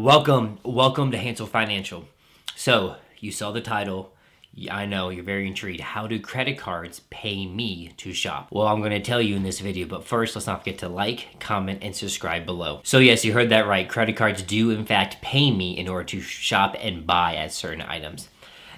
Welcome to Hansel Financial. So, you saw the title. I know you're very intrigued. How do credit cards pay me to shop? Well, I'm going to tell you in this video, but first, let's not forget to like, comment, and subscribe below. So yes, you heard that right. Credit cards do in fact pay me in order to shop and buy at certain items.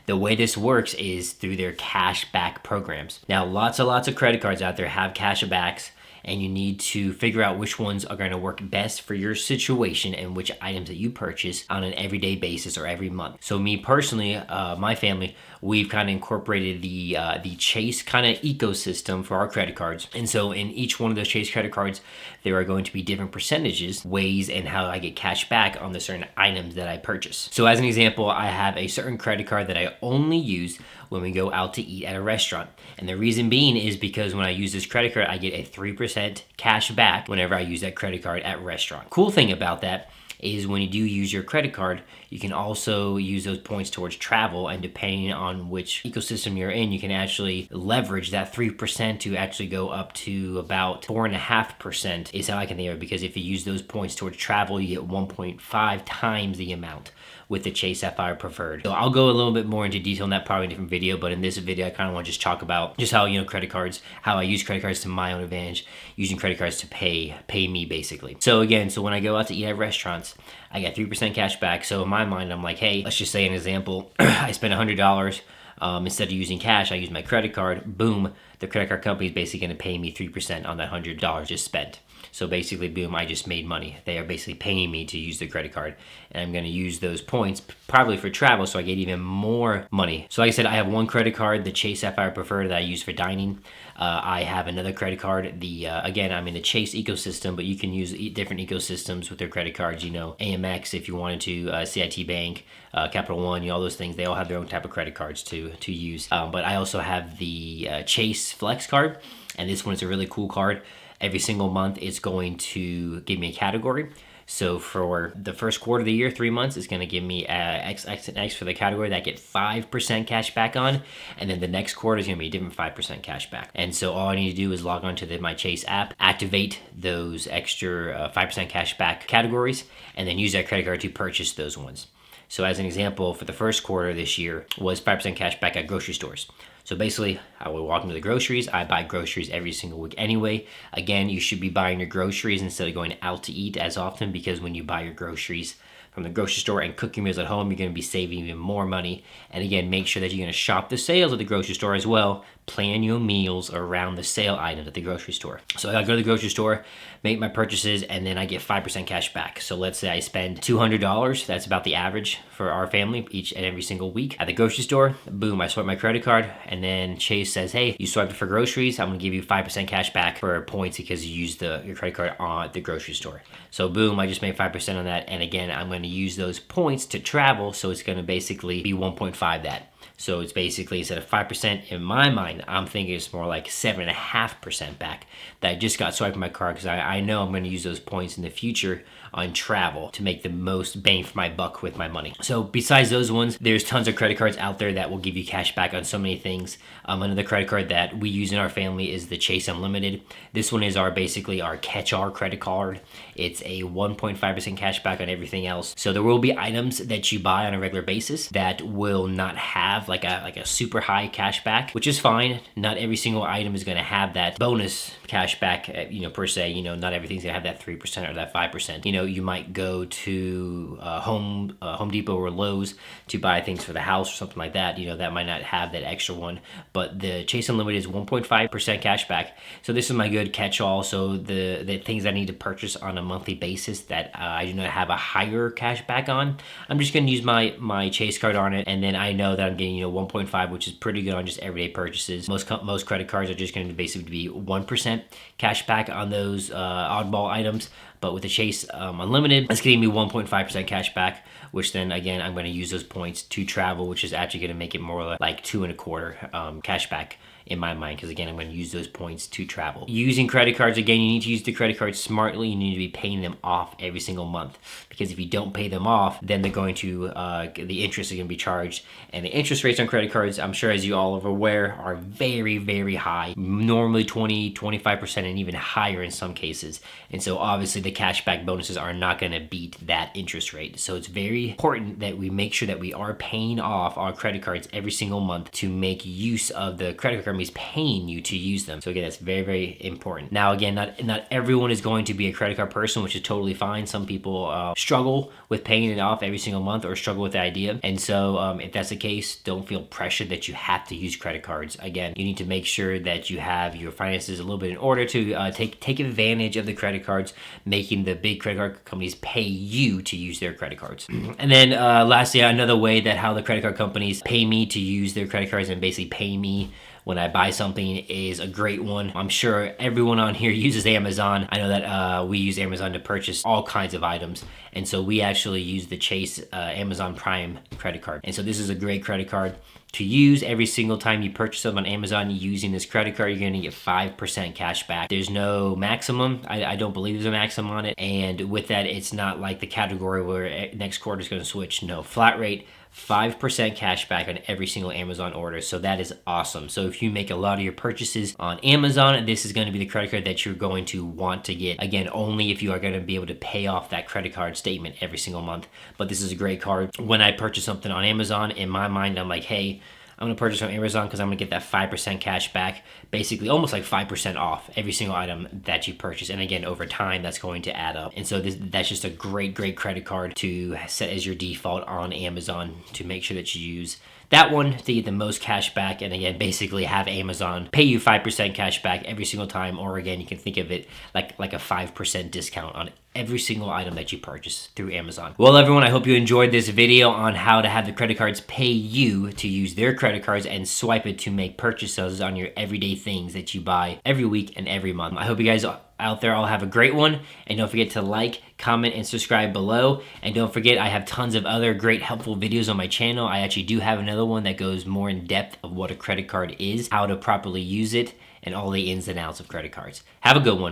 The way this works is through their cash back programs. Now, lots of credit cards out there have cash backs, and you need to figure out which ones are going to work best for your situation and which items that you purchase on an everyday basis or every month. So me personally, my family, we've kind of incorporated the Chase kind of ecosystem for our credit cards. And so in each one of those Chase credit cards, there are going to be different percentages, ways, and how I get cash back on the certain items that I purchase. So as an example, I have a certain credit card that I only use when we go out to eat at a restaurant. And the reason being is because when I use this credit card, I get a 3% cash back whenever I use that credit card at restaurant. Cool thing about that is when you do use your credit card, you can also use those points towards travel, and depending on which ecosystem you're in, you can actually leverage that 3% to actually go up to about 4.5% is how I can think of it, because if you use those points towards travel, you get 1.5 times the amount with the Chase Sapphire Preferred. So I'll go a little bit more into detail on that probably in a different video, but in this video I kind of want to just talk about just how, credit cards, how I use credit cards to my own advantage, using credit cards to pay me basically. So again, when I go out to eat at restaurants, I get 3% cash back. So in my mind, I'm like, hey, let's just say an example, I spend $100. Instead of using cash, I use my credit card. Boom, the credit card company is basically going to pay me 3% on that $100 just spent. So basically, boom, I just made money. They are basically paying me to use the credit card. And I'm going to use those points probably for travel, so I get even more money. So like I said, I have one credit card, the Chase Sapphire Preferred, that I use for dining. I have another credit card. Again, I'm in the Chase ecosystem, but you can use different ecosystems with their credit cards. AMX if you wanted to, CIT Bank, Capital One, all those things. They all have their own type of credit cards to use. But I also have the Chase Flex card, and this one is a really cool card. Every single month, it's going to give me a category. So for the first quarter of the year, 3 months, it's going to give me X and X for the category that I get 5% cash back on. And then the next quarter is going to be a different 5% cash back. And so all I need to do is log on to my Chase app, activate those extra 5% cash back categories, and then use that credit card to purchase those ones. So as an example, for the first quarter this year was 5% cash back at grocery stores. So basically, I would walk into the groceries. I buy groceries every single week anyway. Again, you should be buying your groceries instead of going out to eat as often, because when you buy your groceries from the grocery store and cook your meals at home, you're going to be saving even more money. And again, make sure that you're going to shop the sales at the grocery store as well. Plan your meals around the sale items at the grocery store. So I go to the grocery store, make my purchases, and then I get 5% cash back. So let's say I spend $200. That's about the average for our family each and every single week at the grocery store. Boom, I swipe my credit card, and then Chase says, hey, you swiped it for groceries. I'm going to give you 5% cash back for points because you used your credit card on the grocery store. So boom, I just made 5% on that. And again, I'm going to use those points to travel. So it's going to basically be 1.5 that. So it's basically, instead of 5% in my mind, I'm thinking it's more like 7.5% back that I just got swiped my card, because I know I'm going to use those points in the future on travel to make the most bang for my buck with my money. So besides those ones, there's tons of credit cards out there that will give you cash back on so many things. Another credit card that we use in our family is the Chase Unlimited. This one is basically our catch-all credit card. It's a 1.5% cash back on everything else. So there will be items that you buy on a regular basis that will not have like a super high cash back, which is fine. Not every single item is going to have that bonus cash back, per se. Not everything's going to have that 3% or that 5%. You might go to Home Depot or Lowe's to buy things for the house or something like that. That might not have that extra one. But the Chase Unlimited is 1.5% cash back. So this is my good catch-all. So the things I need to purchase on a monthly basis that I do not have a higher cash back on, I'm just going to use my Chase card on it. And then I know that I'm getting 1.5, which is pretty good on just everyday purchases. Most credit cards are just going to basically be 1% cash back on those oddball items. But with the Chase Unlimited, it's getting me 1.5% cash back, which then again, I'm going to use those points to travel, which is actually going to make it more like 2.25 cash back in my mind, because again, I'm going to use those points to travel. Using credit cards, again, you need to use the credit cards smartly. You need to be paying them off every single month, because if you don't pay them off, then they're going to, the interest is going to be charged. And the interest rates on credit cards, I'm sure as you all are aware, are very, very high. Normally 20, 25% and even higher in some cases. And so obviously the cashback bonuses are not going to beat that interest rate. So it's very important that we make sure that we are paying off our credit cards every single month to make use of the credit card companies paying you to use them. So again, that's very, very important. Now again, not everyone is going to be a credit card person, which is totally fine. Some people struggle with paying it off every single month or struggle with the idea. And so if that's the case, don't feel pressured that you have to use credit cards. Again, you need to make sure that you have your finances a little bit in order to take advantage of the credit cards, making the big credit card companies pay you to use their credit cards. And then lastly, another way that how the credit card companies pay me to use their credit cards and basically pay me when I buy something is a great one. I'm sure everyone on here uses Amazon. I know that we use Amazon to purchase all kinds of items. And so we actually use the Chase Amazon Prime credit card. And so this is a great credit card to use every single time you purchase something on Amazon using this credit card. You're going to get 5% cash back. There's no maximum. I don't believe there's a maximum on it. And with that, it's not like the category where next quarter is going to switch. No, flat rate, 5% cash back on every single Amazon order. So that is awesome. So if you make a lot of your purchases on Amazon, this is going to be the credit card that you're going to want to get. Again, only if you are going to be able to pay off that credit card statement every single month. But this is a great card. When I purchase something on Amazon, in my mind, I'm like, hey, I'm going to purchase on Amazon because I'm going to get that 5% cash back, basically almost like 5% off every single item that you purchase. And again, over time, that's going to add up. And so that's just a great, great credit card to set as your default on Amazon to make sure that you use that one to get the most cash back. And again, basically have Amazon pay you 5% cash back every single time. Or again, you can think of it like a 5% discount on every single item that you purchase through Amazon. Well, everyone, I hope you enjoyed this video on how to have the credit cards pay you to use their credit cards and swipe it to make purchases on your everyday things that you buy every week and every month. I hope you guys out there all have a great one, and don't forget to like, comment, and subscribe below. And don't forget, I have tons of other great helpful videos on my channel. I actually do have another one that goes more in depth of what a credit card is, how to properly use it, and all the ins and outs of credit cards. Have a good one.